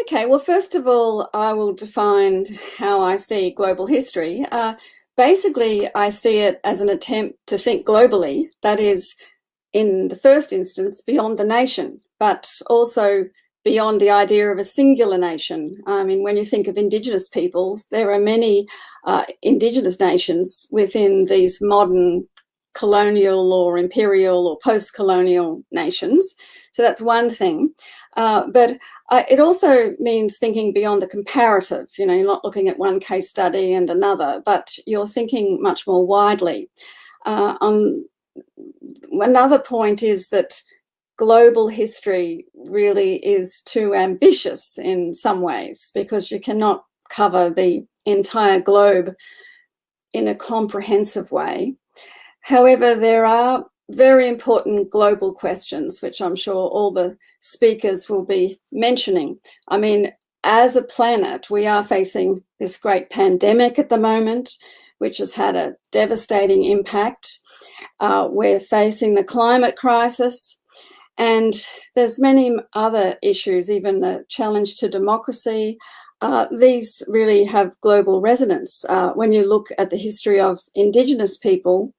Okay, well, first of all, I will define how I see global history. Basically, I see it as an attempt to think globally, that is, in the first instance, beyond the nation, but also beyond the idea of a singular nation. I mean, when you think of Indigenous peoples, there are many Indigenous nations within these modern colonial or imperial or post-colonial nations. So that's one thing. But it also means thinking beyond the comparative. You know, you're not looking at one case study and another, but you're thinking much more widely. Another point is that global history really is too ambitious in some ways, because you cannot cover the entire globe in a comprehensive way. However, there are very important global questions, which I'm sure all the speakers will be mentioning. I mean, as a planet, we are facing this great pandemic at the moment, which has had a devastating impact. We're facing the climate crisis, and there's many other issues, even the challenge to democracy. These really have global resonance. When you look at the history of Indigenous people,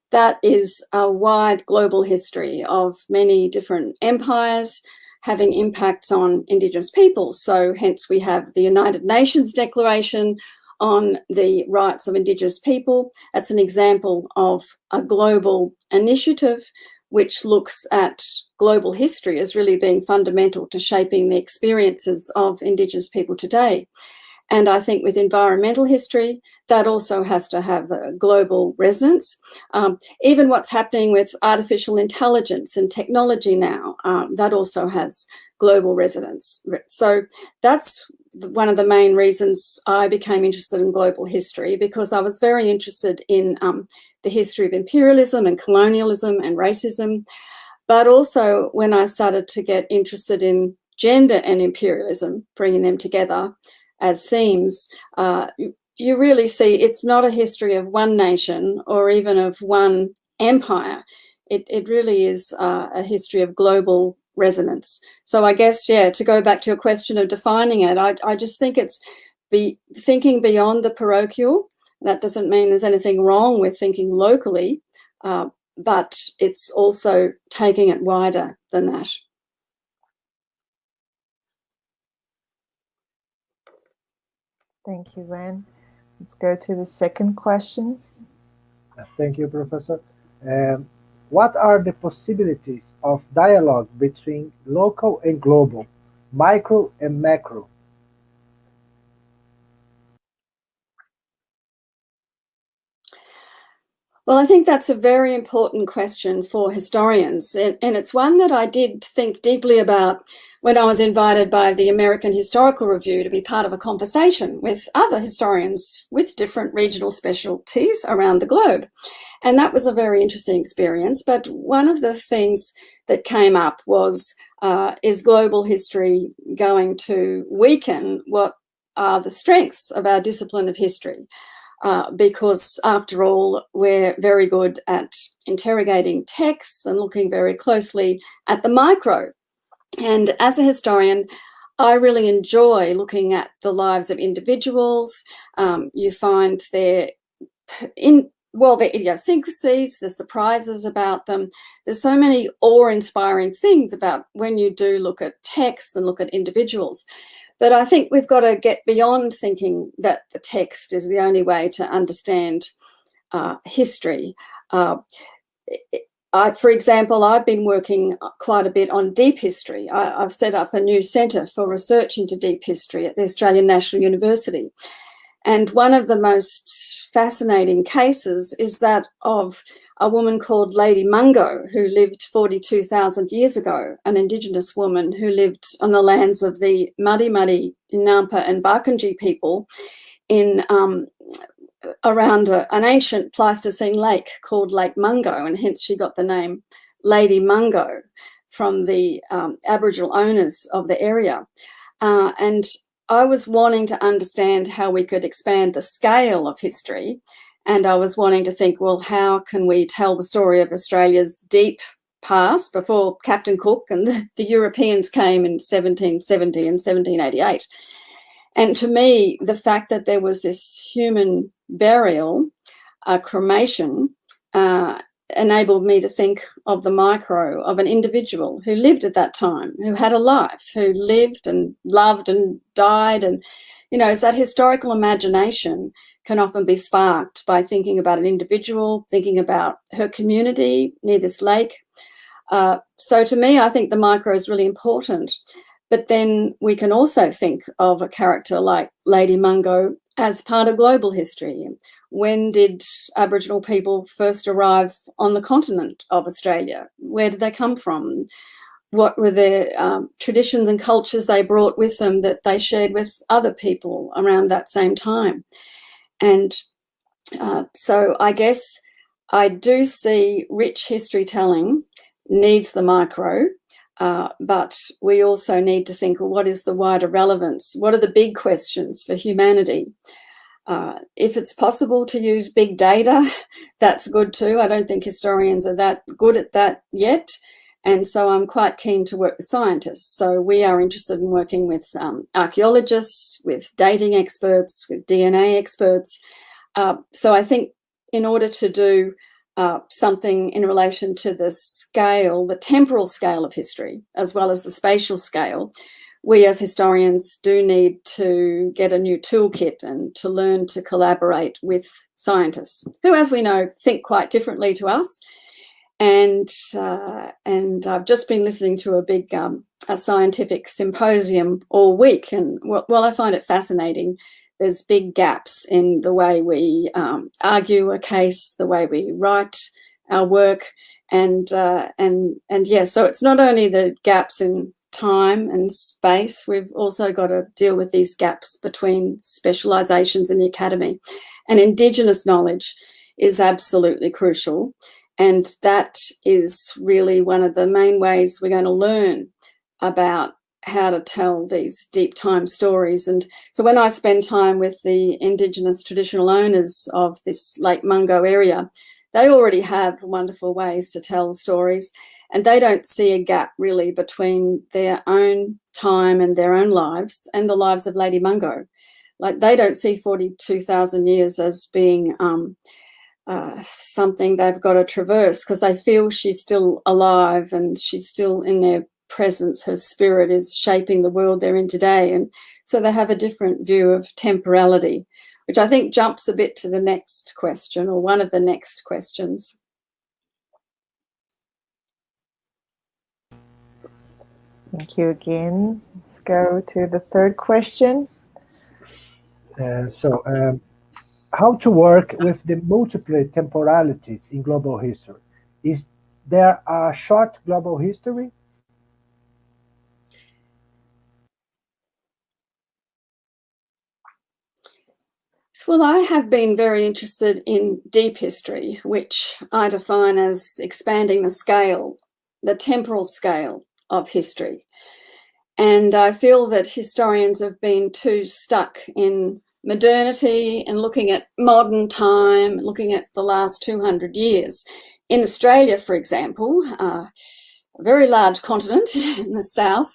that is a wide global history of many different empires having impacts on Indigenous people. So hence we have the United Nations Declaration on the Rights of Indigenous People. That's an example of a global initiative which looks at global history as really being fundamental to shaping the experiences of Indigenous people today. And I think with environmental history, that also has to have a global resonance. Even what's happening with artificial intelligence and technology now, that also has global resonance. So that's one of the main reasons I became interested in global history, because I was very interested in the history of imperialism and colonialism and racism. But also when I started to get interested in gender and imperialism, bringing them together as themes, you really see it's not a history of one nation or even of one empire. It really is a history of global resonance. So I guess, yeah, to go back to your question of defining it, I just think it's thinking beyond the parochial. That doesn't mean there's anything wrong with thinking locally, but it's also taking it wider than that. Thank you, Ann. Let's go to the second question. Thank you, Professor. What are the possibilities of dialogue between local and global, micro and macro? Well, I think that's a very important question for historians, and it's one that I did think deeply about when I was invited by the American Historical Review to be part of a conversation with other historians with different regional specialties around the globe. And that was a very interesting experience. But one of the things that came up was, is global history going to weaken what are the strengths of our discipline of history? Because after all, we're very good at interrogating texts and looking very closely at the micro. And as a historian, I really enjoy looking at the lives of individuals. You find their idiosyncrasies, the surprises about them. There's so many awe-inspiring things about when you do look at texts and look at individuals. But I think we've got to get beyond thinking that the text is the only way to understand history. For example, I've been working quite a bit on deep history. I've set up a new centre for research into deep history at the Australian National University. And one of the most fascinating cases is that of a woman called Lady Mungo, who lived 42,000 years ago, an Indigenous woman who lived on the lands of the Muddy, Nampa and Barkindji people in around an ancient Pleistocene lake called Lake Mungo, and hence she got the name Lady Mungo from the Aboriginal owners of the area. And I was wanting to understand how we could expand the scale of history, and I was wanting to think, well, how can we tell the story of Australia's deep past, before Captain Cook and the Europeans came in 1770 and 1788. And to me, the fact that there was this human burial, cremation, enabled me to think of the micro of an individual who lived at that time, who had a life, who lived and loved and died. And, you know, that historical imagination can often be sparked by thinking about an individual, thinking about her community near this lake. So to me, I think the micro is really important. But then we can also think of a character like Lady Mungo as part of global history. When did Aboriginal people first arrive on the continent of Australia? Where did they come from? What were their traditions and cultures they brought with them that they shared with other people around that same time? And so I guess I do see rich history telling needs the micro, but we also need to think, well, what is the wider relevance? What are the big questions for humanity? If it's possible to use big data, that's good too. I don't think historians are that good at that yet. And so I'm quite keen to work with scientists. So we are interested in working with archaeologists, with dating experts, with DNA experts. So I think in order to do something in relation to the scale, the temporal scale of history, as well as the spatial scale, we as historians do need to get a new toolkit and to learn to collaborate with scientists who, as we know, think quite differently to us. And I've just been listening to a big a scientific symposium all week, and while I find it fascinating, there's big gaps in the way we argue a case, the way we write our work, and yeah, so it's not only the gaps in time and space, we've also got to deal with these gaps between specialisations in the academy. And Indigenous knowledge is absolutely crucial, and that is really one of the main ways we're going to learn about how to tell these deep time stories. And so when I spend time with the Indigenous traditional owners of this Lake Mungo area, they already have wonderful ways to tell stories, and they don't see a gap really between their own time and their own lives and the lives of Lady Mungo. Like, they don't see 42,000 years as being something they've got to traverse, because they feel she's still alive and she's still in their presence. Her spirit is shaping the world they're in today. And so they have a different view of temporality, which I think jumps a bit to the next question, or one of the next questions. Thank you again. Let's go to the third question. How to work with the multiple temporalities in global history? Is there a short global history? Well, I have been very interested in deep history, which I define as expanding the scale, the temporal scale of history. And I feel that historians have been too stuck in modernity and looking at modern time, looking at the last 200 years. In Australia, for example, a very large continent in the south,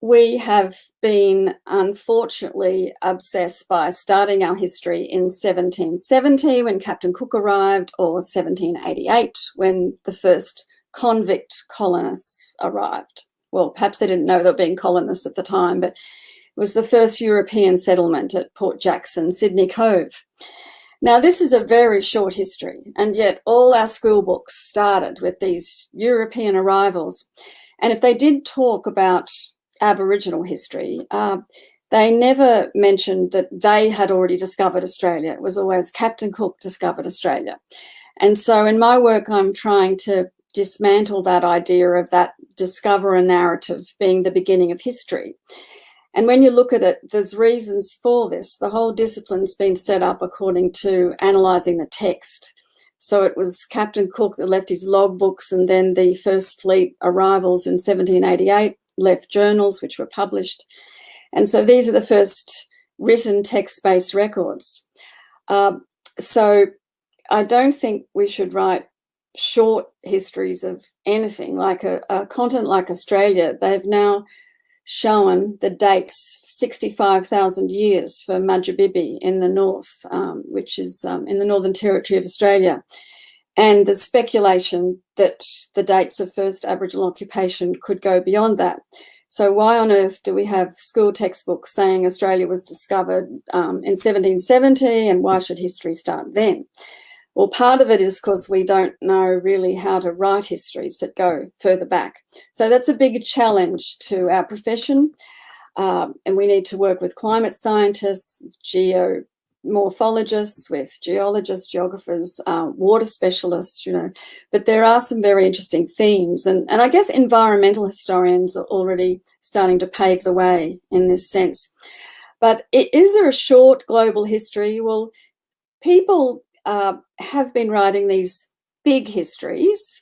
we have been unfortunately obsessed by starting our history in 1770 when Captain Cook arrived, or 1788 when the first convict colonists arrived. Well, perhaps they didn't know they were being colonists at the time, but it was the first European settlement at Port Jackson, Sydney Cove. Now, this is a very short history, and yet all our school books started with these European arrivals. And if they did talk about Aboriginal history, they never mentioned that they had already discovered Australia. It was always Captain Cook discovered Australia. And so in my work, I'm trying to dismantle that idea of that discoverer narrative being the beginning of history. And when you look at it, there's reasons for this. The whole discipline's been set up according to analysing the text. So it was Captain Cook that left his logbooks, and then the first fleet arrivals in 1788 left journals which were published. And so these are the first written text-based records. So I don't think we should write short histories of anything, like a continent like Australia. They've now shown the dates 65,000 years for Majubibi in the north, which is in the Northern Territory of Australia. And the speculation that the dates of first Aboriginal occupation could go beyond that. So why on earth do we have school textbooks saying Australia was discovered in 1770, and why should history start then? Well, part of it is because we don't know really how to write histories that go further back. So that's a big challenge to our profession. And we need to work with climate scientists, geomorphologists, with geologists, geographers, water specialists, but there are some very interesting themes. And I guess environmental historians are already starting to pave the way in this sense. But is there a short global history? Well, people have been writing these big histories,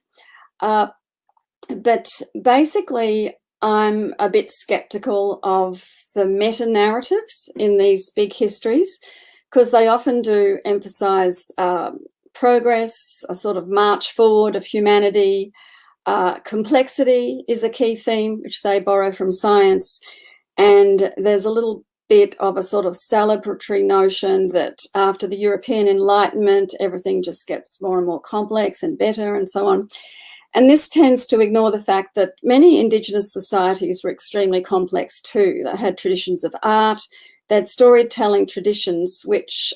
but basically I'm a bit skeptical of the meta-narratives in these big histories, because they often do emphasize progress, a sort of march forward of humanity. Complexity is a key theme, which they borrow from science, and there's a little bit of a sort of celebratory notion that after the European Enlightenment, everything just gets more and more complex and better and so on. And this tends to ignore the fact that many Indigenous societies were extremely complex too. They had traditions of art, they had storytelling traditions which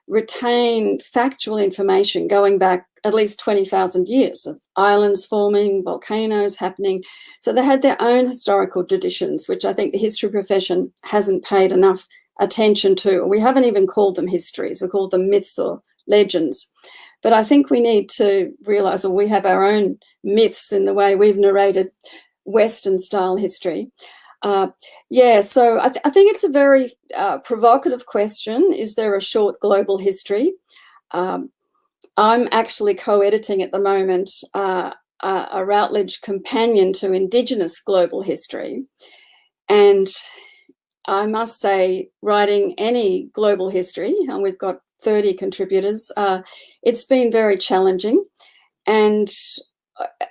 retained factual information going back at least 20,000 years of islands forming, volcanoes happening. So they had their own historical traditions, which I think the history profession hasn't paid enough attention to. We haven't even called them histories, we call them myths or legends. But I think we need to realise that we have our own myths in the way we've narrated Western style history. So I think it's a very provocative question. Is there a short global history? I'm actually co-editing at the moment a Routledge companion to Indigenous global history. And I must say, writing any global history, and we've got 30 contributors, it's been very challenging, and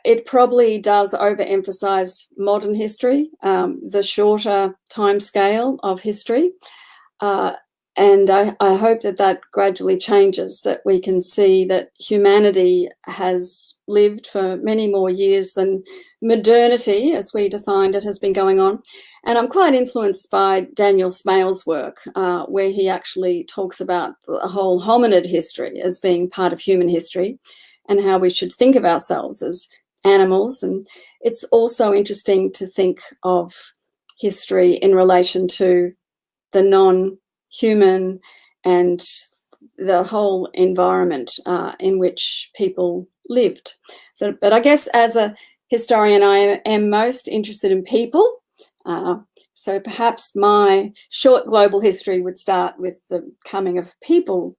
it probably does overemphasize modern history, the shorter time scale of history. And I hope that gradually changes, that we can see that humanity has lived for many more years than modernity, as we defined it, has been going on. And I'm quite influenced by Daniel Smale's work, where he actually talks about the whole hominid history as being part of human history and how we should think of ourselves as animals. And it's also interesting to think of history in relation to the non-human and the whole environment in which people lived. But I guess as a historian, I am most interested in people. So perhaps my short global history would start with the coming of people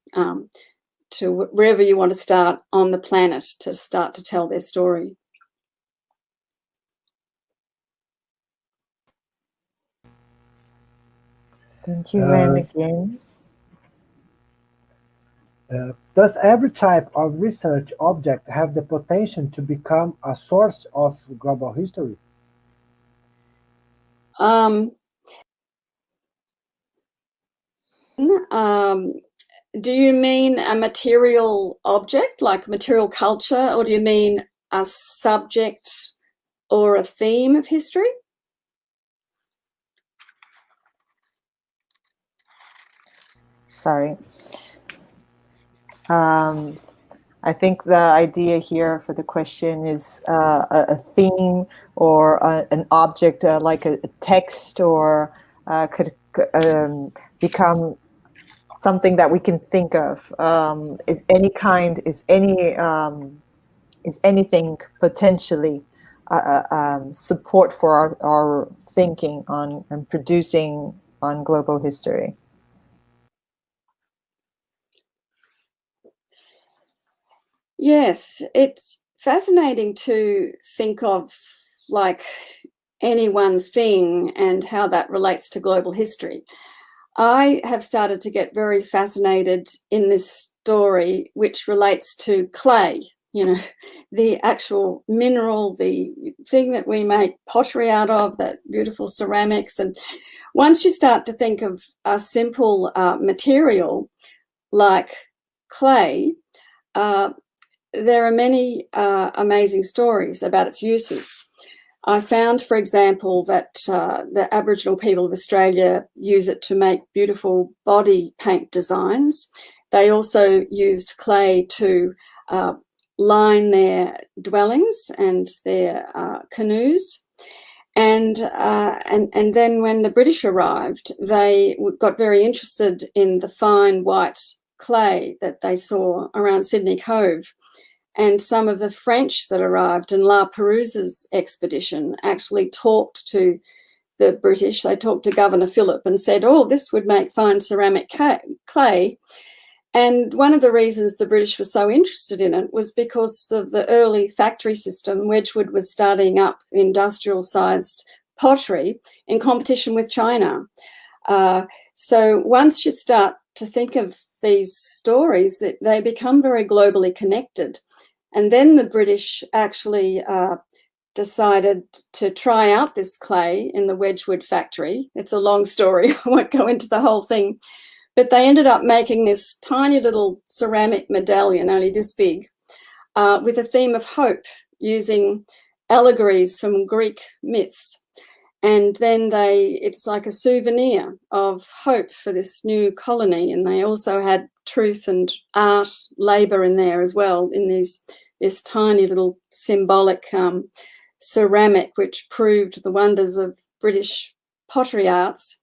to wherever you want to start on the planet to start to tell their story. Thank you, Ann, again. Does every type of research object have the potential to become a source of global history? Do you mean a material object, like material culture, or do you mean a subject or a theme of history? Sorry. I think the idea here for the question is a theme or an object like a text, or could become something that we can think of. Is anything potentially support for our thinking on and producing on global history? Yes, it's fascinating to think of like any one thing and how that relates to global history. I have started to get very fascinated in this story, which relates to clay you know, the actual mineral, the thing that we make pottery out of, that beautiful ceramics. And once you start to think of a simple material like clay, there are many amazing stories about its uses. I found, for example, that the Aboriginal people of Australia use it to make beautiful body paint designs. They also used clay to line their dwellings and their canoes. And then when the British arrived, they got very interested in the fine white clay that they saw around Sydney Cove. And some of the French that arrived in La Perouse's expedition actually talked to the British. They talked to Governor Phillip and said, oh, this would make fine ceramic clay. And one of the reasons the British were so interested in it was because of the early factory system. Wedgwood was starting up industrial-sized pottery in competition with China. So once you start to think of these stories, they become very globally connected. And then the British actually decided to try out this clay in the Wedgwood factory. It's a long story. I won't go into the whole thing. But they ended up making this tiny little ceramic medallion, only this big, with a theme of hope, using allegories from Greek myths. And then it's like a souvenir of hope for this new colony. And they also had truth and art, labour in there as well, in this tiny little symbolic ceramic, which proved the wonders of British pottery arts.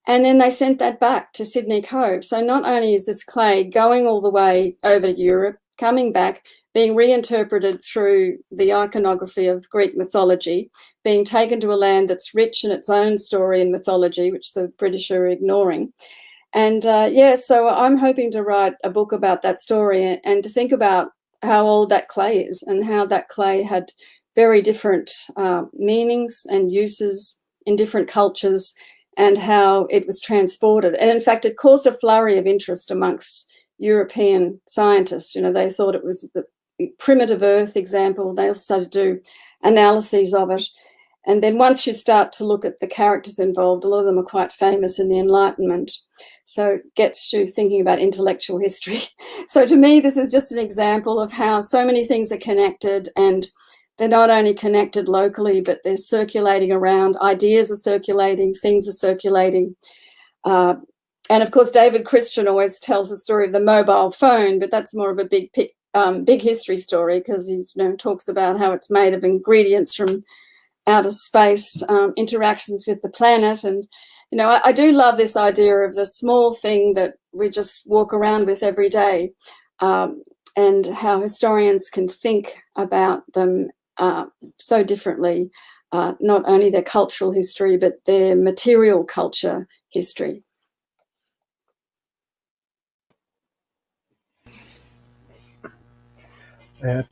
And then they sent that back to Sydney Cove. So not only is this clay going all the way over to Europe, coming back, being reinterpreted through the iconography of Greek mythology, being taken to a land that's rich in its own story and mythology, which the British are ignoring. And so I'm hoping to write a book about that story and to think about how old that clay is and how that clay had very different meanings and uses in different cultures, and how it was transported. And in fact, it caused a flurry of interest amongst European scientists. You know, they thought it was the primitive Earth example. They also started to do analyses of it. And then once you start to look at the characters involved, a lot of them are quite famous in the Enlightenment. So it gets you thinking about intellectual history. So to me, this is just an example of how so many things are connected, and they're not only connected locally, but they're circulating around. Ideas are circulating, things are circulating. And of course, David Christian always tells the story of the mobile phone, but that's more of a big history story, because he talks about how it's made of ingredients from outer space, interactions with the planet. And, I do love this idea of the small thing that we just walk around with every day, and how historians can think about them so differently, not only their cultural history, but their material culture history.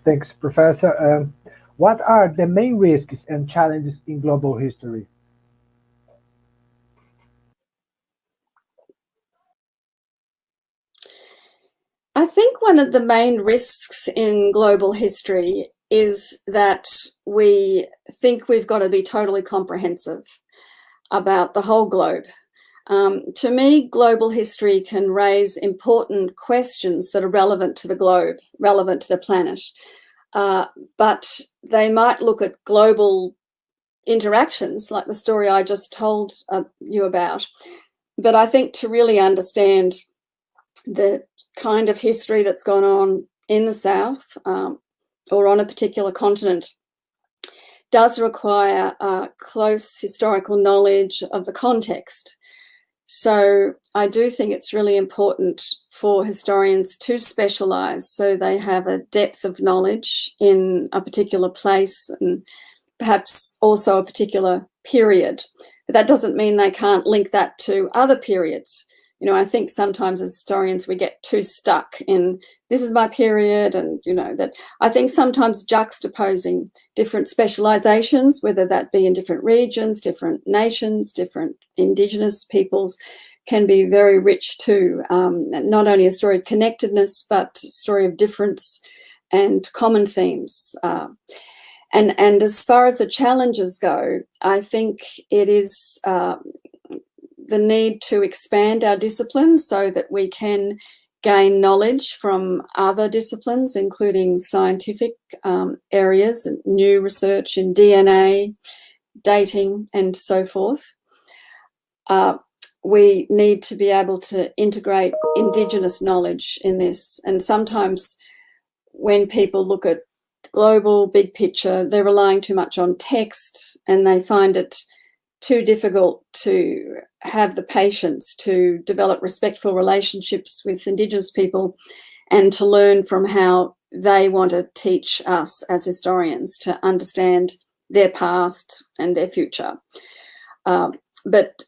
Thanks, Professor. What are the main risks and challenges in global history? I think one of the main risks in global history is that we think we've got to be totally comprehensive about the whole globe. To me, global history can raise important questions that are relevant to the globe, relevant to the planet. But they might look at global interactions, like the story I just told you about. But I think to really understand the kind of history that's gone on in the South or on a particular continent does require close historical knowledge of the context. So I do think it's really important for historians to specialise, so they have a depth of knowledge in a particular place and perhaps also a particular period. But that doesn't mean they can't link that to other periods. I think sometimes as historians we get too stuck in this is my period, and that I think sometimes juxtaposing different specializations, whether that be in different regions, different nations, different Indigenous peoples, can be very rich too. Not only a story of connectedness, but a story of difference and common themes. And as far as the challenges go, I think it is the need to expand our disciplines so that we can gain knowledge from other disciplines, including scientific areas, new research in DNA, dating, and so forth. We need to be able to integrate Indigenous knowledge in this. And sometimes when people look at global big picture, they're relying too much on text, and they find it too difficult to have the patience to develop respectful relationships with Indigenous people and to learn from how they want to teach us as historians to understand their past and their future. But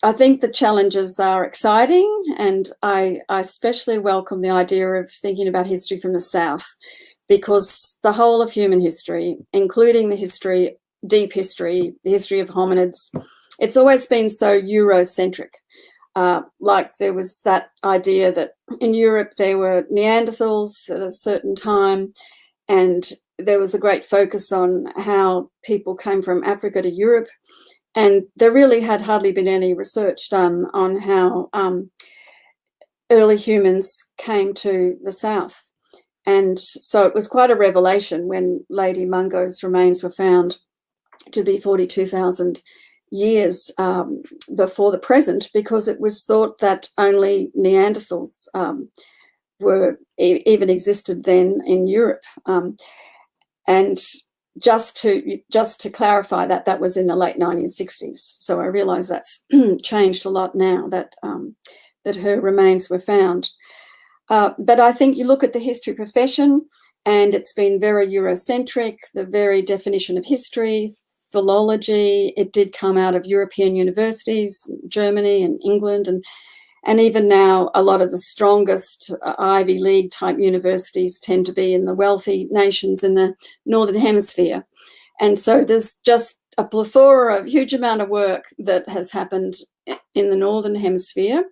I think the challenges are exciting, and I especially welcome the idea of thinking about history from the South, because the whole of human history, including the history, deep history, the history of hominids, it's always been so Eurocentric. Like there was that idea that in Europe there were Neanderthals at a certain time, and there was a great focus on how people came from Africa to Europe. And there really had hardly been any research done on how early humans came to the South. And so it was quite a revelation when Lady Mungo's remains were found to be 42,000 years before the present, because it was thought that only Neanderthals even existed then in Europe. And just to clarify that was in the late 1960s. So I realise that's changed a lot now that that her remains were found. But I think you look at the history profession, and it's been very Eurocentric. The very definition of history, philology, it did come out of European universities, Germany and England, and even now a lot of the strongest Ivy League type universities tend to be in the wealthy nations in the Northern Hemisphere. And so there's just a plethora of huge amount of work that has happened in the Northern Hemisphere.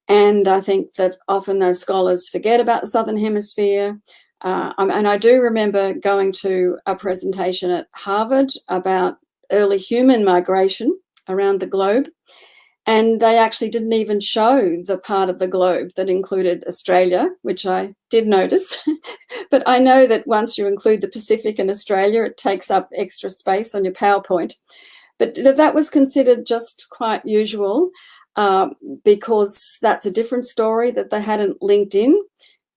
And I think that often those scholars forget about the Southern Hemisphere. And I do remember going to a presentation at Harvard about early human migration around the globe. And they actually didn't even show the part of the globe that included Australia, which I did notice. But I know that once you include the Pacific and Australia, it takes up extra space on your PowerPoint. But that was considered just quite usual because that's a different story that they hadn't linked in.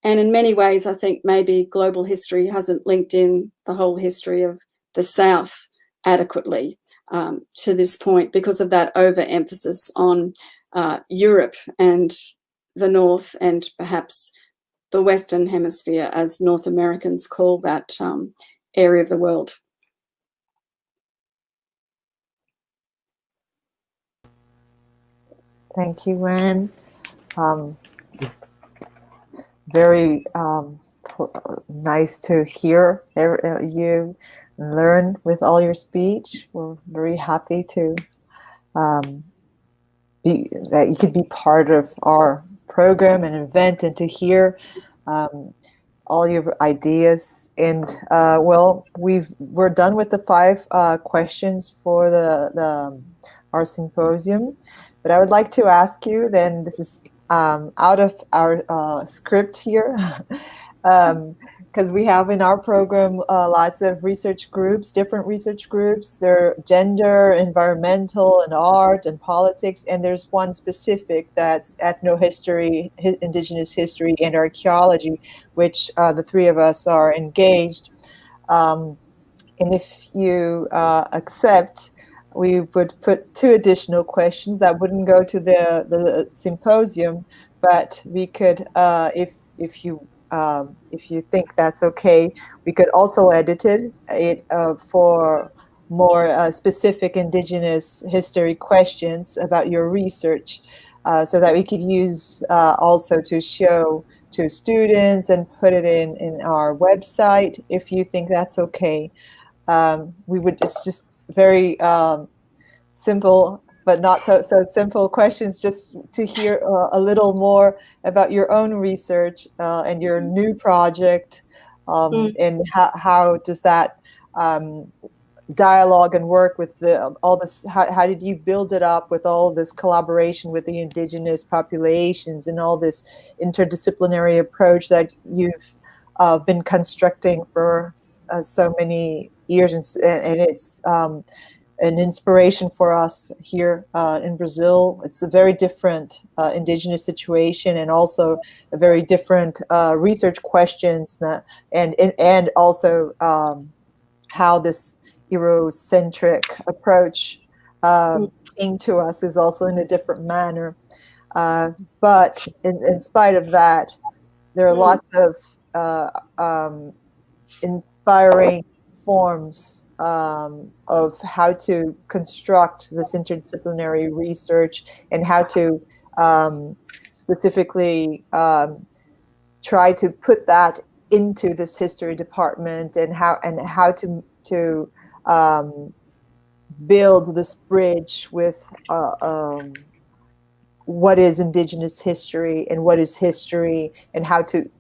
And in many ways, I think maybe global history hasn't linked in the whole history of the South adequately. To this point, because of that overemphasis on Europe and the North, and perhaps the Western Hemisphere, as North Americans call that area of the world. Thank you, Ann. It's very nice to hear you learn with all your speech. We're very happy to that you could be part of our program and event, and to hear all your ideas. And well, we're done with the 5 questions for our symposium. But I would like to ask you then, this is out of our script here, because we have in our program lots of research groups, different research groups. They're gender, environmental, and art, and politics. And there's one specific that's ethnohistory, indigenous history, and archaeology, which the 3 of us are engaged. And if you accept, we would put 2 additional questions that wouldn't go to the symposium, but we could, if you think that's okay, we could also edit it for more specific indigenous history questions about your research, so that we could use also to show to students and put it in our website, if you think that's okay. It's just very simple, but not so simple questions, just to hear a little more about your own research and your new project, and how does that dialogue and work with all this, how did you build it up with all this collaboration with the indigenous populations and all this interdisciplinary approach that you've been constructing for so many years, and it's an inspiration for us here in Brazil. It's a very different indigenous situation, and also a very different research questions and also how this Eurocentric approach came to us is also in a different manner. But in spite of that, there are lots of inspiring forms of how to construct this interdisciplinary research, and how to specifically try to put that into this history department, and how to build this bridge with what is indigenous history and what is history, and how to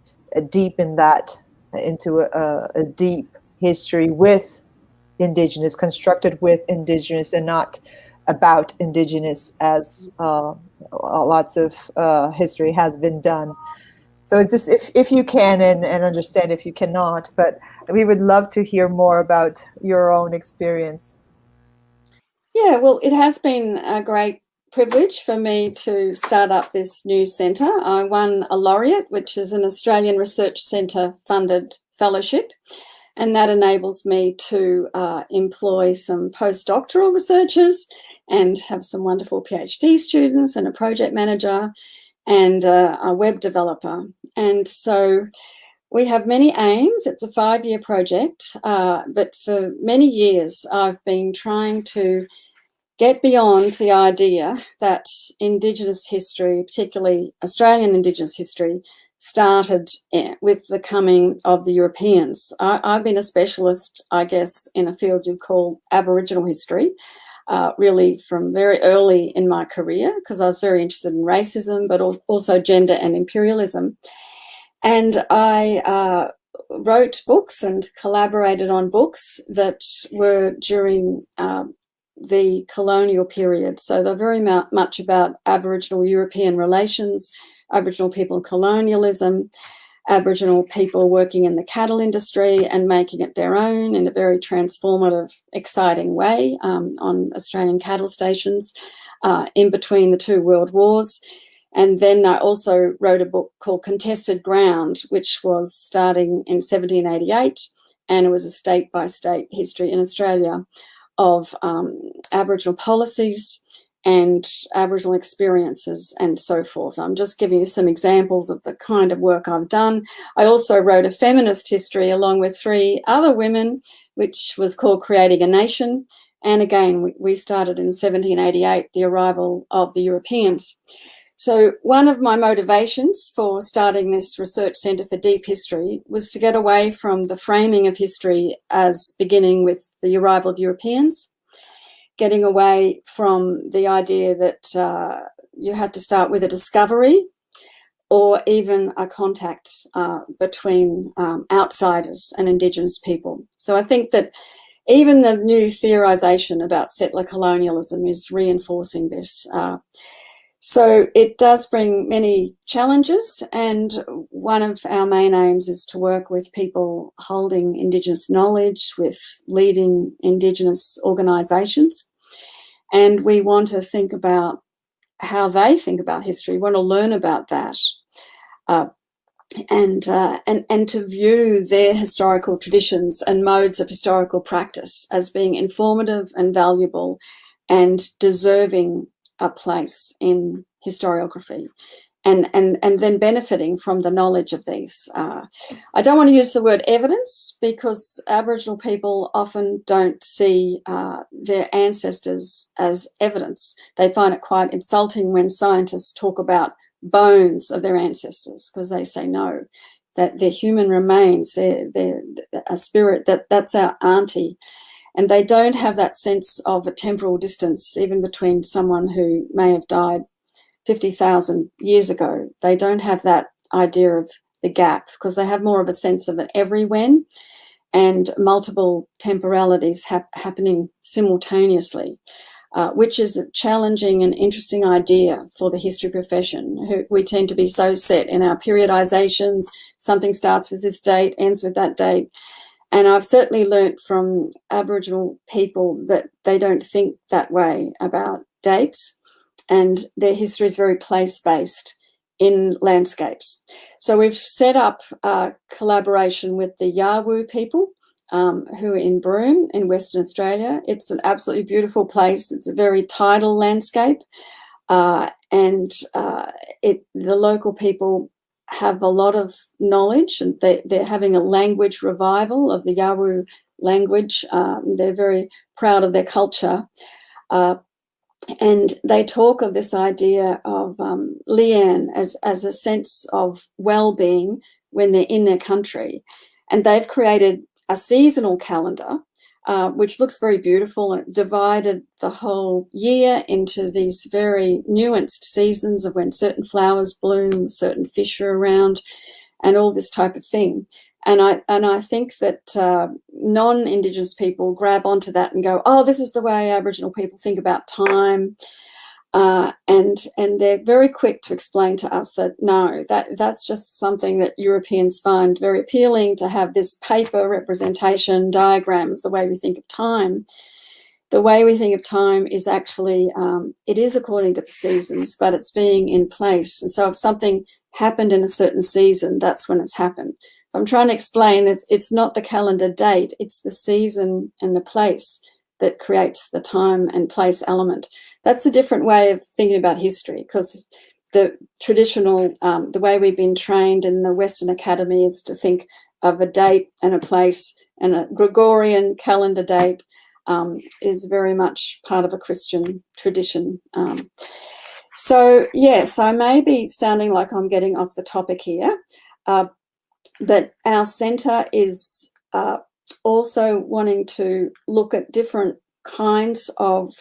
deepen that into a deep history with indigenous, constructed with indigenous, and not about indigenous as lots of history has been done. So it's just, if you can, and understand if you cannot, but we would love to hear more about your own experience. Yeah, well, it has been a great privilege for me to start up this new centre. I won a laureate, which is an Australian Research Centre funded fellowship, and that enables me to employ some postdoctoral researchers and have some wonderful PhD students and a project manager and a web developer. And so we have many aims. It's a 5-year project, but for many years I've been trying to get beyond the idea that Indigenous history, particularly Australian Indigenous history, started with the coming of the Europeans. I've been a specialist, I guess, in a field you call Aboriginal history, really from very early in my career, because I was very interested in racism, but also gender and imperialism. And I wrote books and collaborated on books that were during the colonial period. So they're very much about Aboriginal European relations, Aboriginal people and colonialism, Aboriginal people working in the cattle industry and making it their own in a very transformative, exciting way on Australian cattle stations in between the 2 world wars. And then I also wrote a book called Contested Ground, which was starting in 1788, and it was a state-by-state history in Australia of Aboriginal policies and Aboriginal experiences and so forth. I'm just giving you some examples of the kind of work I've done. I also wrote a feminist history along with 3 other women, which was called Creating a Nation. And again, we started in 1788, the arrival of the Europeans. So one of my motivations for starting this research centre for deep history was to get away from the framing of history as beginning with the arrival of Europeans, getting away from the idea that you had to start with a discovery or even a contact between outsiders and Indigenous people. So I think that even the new theorisation about settler colonialism is reinforcing this. So it does bring many challenges, and one of our main aims is to work with people holding Indigenous knowledge, with leading Indigenous organisations, and we want to think about how they think about history. We want to learn about that, and to view their historical traditions and modes of historical practice as being informative and valuable and deserving a place in historiography, and then benefiting from the knowledge of these. I don't want to use the word evidence, because Aboriginal people often don't see their ancestors as evidence. They find it quite insulting when scientists talk about bones of their ancestors, because they say no, that they're human remains, they're a spirit, that's our auntie. And they don't have that sense of a temporal distance, even between someone who may have died 50,000 years ago. They don't have that idea of the gap, because they have more of a sense of an every-when and multiple temporalities happening simultaneously, which is a challenging and interesting idea for the history profession. We tend to be so set in our periodizations. Something starts with this date, ends with that date. And I've certainly learnt from Aboriginal people that they don't think that way about dates, and their history is very place-based in landscapes. So we've set up a collaboration with the Yawu people who are in Broome in Western Australia. It's an absolutely beautiful place. It's a very tidal landscape, and the local people have a lot of knowledge, and they're having a language revival of the Yawu language. They're very proud of their culture. And they talk of this idea of lian as a sense of well-being when they're in their country. And they've created a seasonal calendar, which looks very beautiful, and divided the whole year into these very nuanced seasons of when certain flowers bloom, certain fish are around, and all this type of thing. And I think that non-Indigenous people grab onto that and go, oh, this is the way Aboriginal people think about time. And they're very quick to explain to us that, no, that's just something that Europeans find very appealing, to have this paper representation diagram of the way we think of time. The way we think of time is actually, it is according to the seasons, but it's being in place. And so if something happened in a certain season, that's when it's happened. So I'm trying to explain that it's not the calendar date, it's the season and the place that creates the time and place element. That's a different way of thinking about history, because the traditional, the way we've been trained in the Western Academy is to think of a date and a place, and a Gregorian calendar date is very much part of a Christian tradition. So yes, I may be sounding like I'm getting off the topic here, but our centre is also wanting to look at different kinds of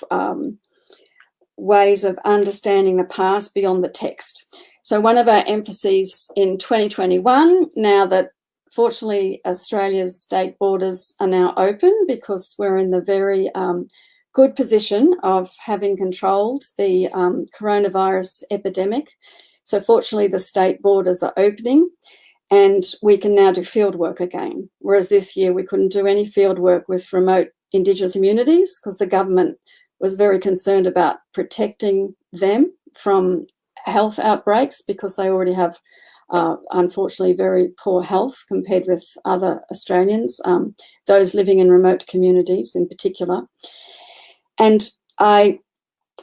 ways of understanding the past beyond the text. So one of our emphases in 2021, now that fortunately Australia's state borders are now open, because we're in the very good position of having controlled the coronavirus epidemic. So fortunately the state borders are opening, and we can now do field work again. Whereas this year we couldn't do any field work with remote Indigenous communities, because the government was very concerned about protecting them from health outbreaks, because they already have, unfortunately, very poor health compared with other Australians, those living in remote communities in particular. And I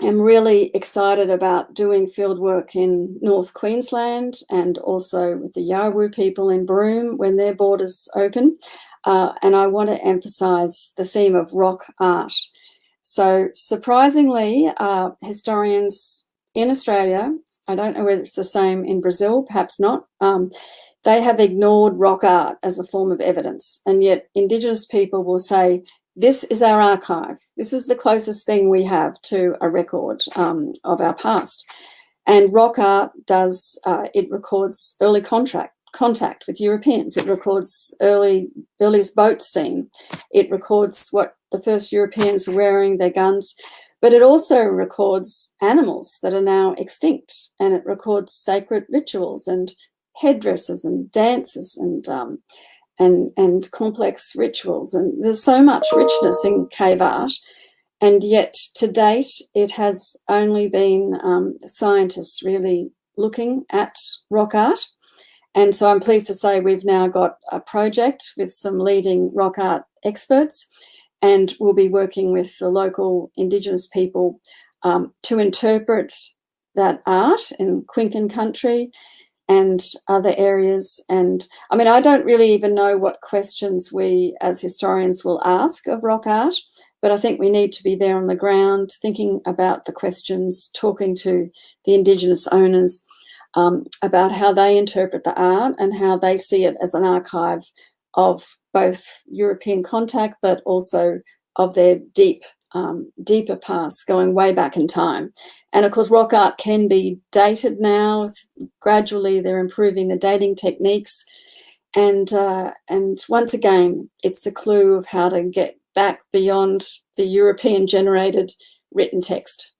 am really excited about doing field work in North Queensland, and also with the Yawu people in Broome when their borders open. And I want to emphasise the theme of rock art. So surprisingly, historians in Australia, I don't know whether it's the same in Brazil, perhaps not, they have ignored rock art as a form of evidence. And yet Indigenous people will say, this is our archive. This is the closest thing we have to a record of our past. And rock art does, it records early contact with Europeans. It records earliest boats seen. It records what the first Europeans were wearing, their guns. But it also records animals that are now extinct. And it records sacred rituals and headdresses and dances and complex rituals. And there's so much richness in cave art, and yet to date it has only been scientists really looking at rock art. And so I'm pleased to say we've now got a project with some leading rock art experts, and we'll be working with the local Indigenous people to interpret that art in Quincan country and other areas. And I mean, I don't really even know what questions we as historians will ask of rock art, but I think we need to be there on the ground thinking about the questions, talking to the Indigenous owners about how they interpret the art and how they see it as an archive of both European contact, but also of their deep deeper past, going way back in time. And of course, rock art can be dated now. Gradually, they're improving the dating techniques. And once again, it's a clue of how to get back beyond the European-generated written text.